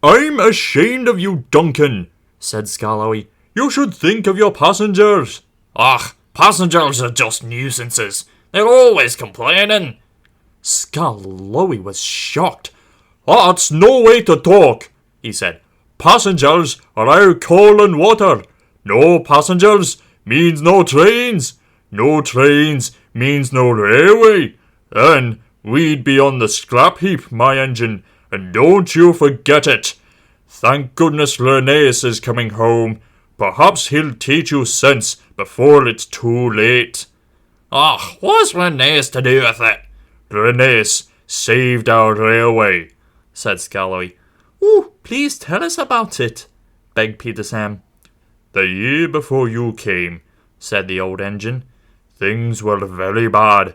"I'm ashamed of you, Duncan," said Skarloey. "You should think of your passengers." "Ugh, passengers are just nuisances. They're always complaining." Skarloey was shocked. "That's no way to talk," he said. "Passengers are our coal and water. No passengers means no trains. No trains means no railway. Then we'd be on the scrap heap, my engine, and don't you forget it. Thank goodness Rheneas is coming home. Perhaps he'll teach you sense before it's too late." "Ugh, what's Rheneas to do with it?" "Rheneas saved our railway," said Skarloey. "Oh, please tell us about it," begged Peter Sam. "The year before you came," said the old engine, "things were very bad.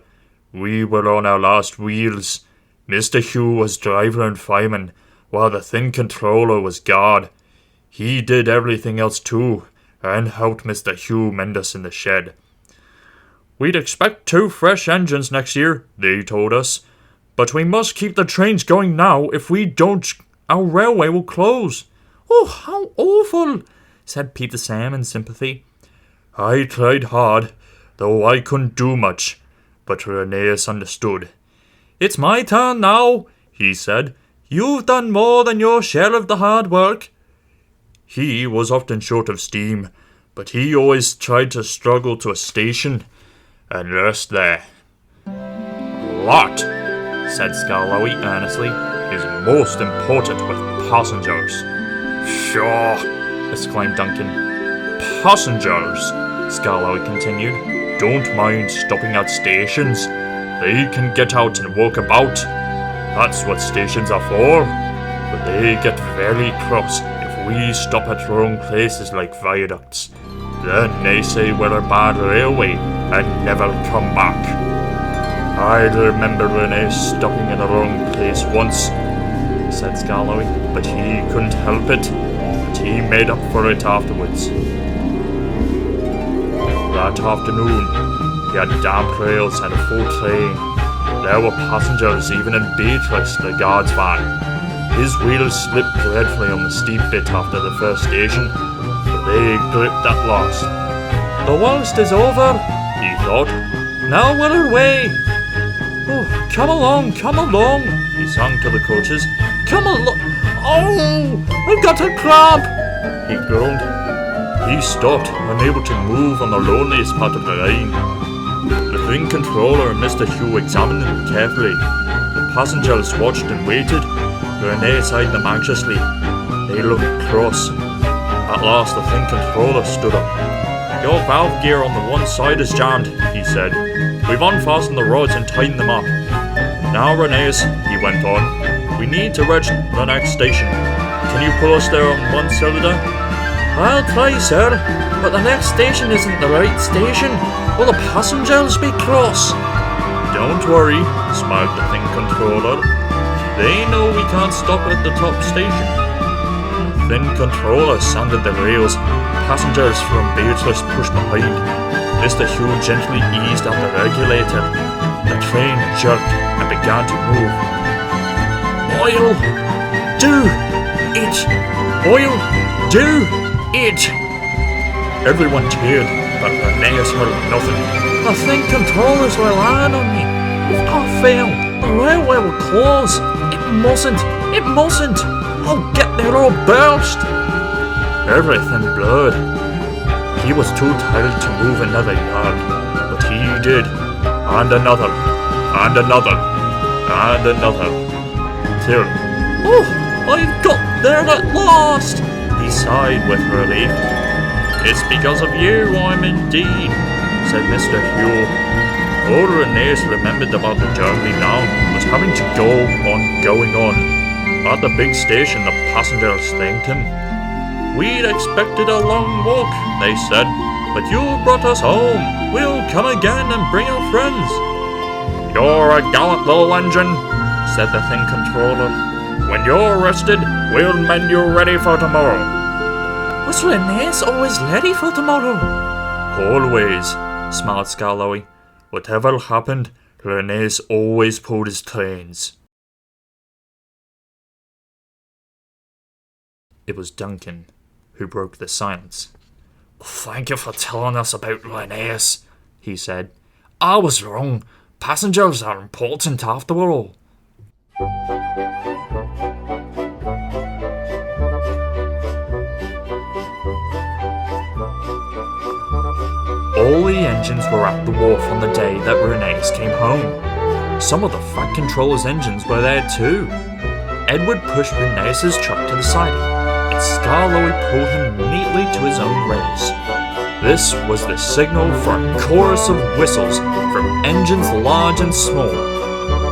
We were on our last wheels. Mr. Hugh was driver and fireman, while the thin controller was guard. He did everything else too, and helped Mr. Hugh mend us in the shed. We'd expect 2 fresh engines next year, they told us, but we must keep the trains going now. If we don't, our railway will close." "Oh, how awful," said Peter Sam in sympathy. "I tried hard, though I couldn't do much, but Rheneas understood. 'It's my turn now,' he said. 'You've done more than your share of the hard work.' He was often short of steam, but he always tried to struggle to a station and rest there." "What," said Skarloey earnestly, "is most important with passengers?" "Sure," exclaimed Duncan. "Passengers," Skarloey continued, "don't mind stopping at stations. They can get out and walk about. That's what stations are for. But they get very cross if we stop at wrong places like viaducts. Then they say we're a bad railway and never come back. I remember Rheneas stopping in the wrong place once," said Skarloey, "but he couldn't help it, and he made up for it afterwards. That afternoon, he had damp rails and a full train. There were passengers even in Beatrice, the guard's van. His wheels slipped dreadfully on the steep bit after the first station, but they gripped at last. 'The worst is over,' he thought. 'Now we're away. Oh, come along, he sang to the coaches. 'Come along. Oh, I've got a cramp,' he groaned. He stopped, unable to move on the loneliest part of the line. The thin controller and Mr. Hugh examined them carefully. The passengers watched and waited. Rheneas eyed them anxiously. They looked cross. At last the thin controller stood up. 'Your valve gear on the one side is jammed,' he said. 'We've unfastened the rods and tightened them up. Now, Rheneas,' he went on, 'we need to reach the next station. Can you pull us there on one cylinder?' 'I'll try, sir, but the next station isn't the right station. Will the passengers be cross?' 'Don't worry,' smiled the thin controller. 'They know we can't stop at the top station.' The thin controller sanded the rails. Passengers from Beatrice pushed behind. Mr. Hugh gently eased on the regulator. The train jerked and began to move. "Oil! Do it! Oil! Do it!" Everyone cheered, but Rheneas heard nothing. "The thin controllers were relying on me. If I fail, the railway will close. It mustn't! I'll get there or burst!" Everything blurred. He was too tired to move another yard, but he did, and another, and another, and another, till, "Oh, I've got there at last!" he sighed with relief. "It's because of you, I'm indeed," said Mr. Hugh. All Rheneas remembered about the journey now was having to go on going on. At the big station, the passengers thanked him. "We'd expected a long walk," they said, "but you brought us home. We'll come again and bring our friends." "You're a gallant little engine," said the thing controller. "When you're rested, we'll mend you ready for tomorrow." Was Rheneas always ready for tomorrow? "Always," smiled Skarloey. "Whatever happened, Rheneas always pulled his trains." It was Duncan who broke the silence. Thank you for telling us about Rheneas, he said. I was wrong. Passengers are important after all. All the engines were at the wharf on the day that Rheneas came home. Some of the Fat Controller's engines were there too. Edward pushed Rheneas's truck to the siding, and Skarloey pulled him neatly to his own rails. This was the signal for a chorus of whistles from engines large and small.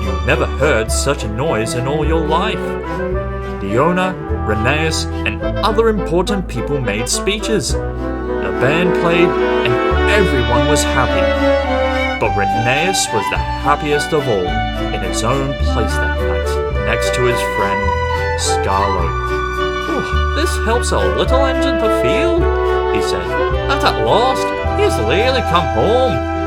You never heard such a noise in all your life. The owner, Rheneas, and other important people made speeches. The band played, and everyone was happy. But Rheneas was the happiest of all, in his own place that night, next to his friend, Skarloey. "Oh, this helps a little engine to feel," he said, "that at last he's really come home.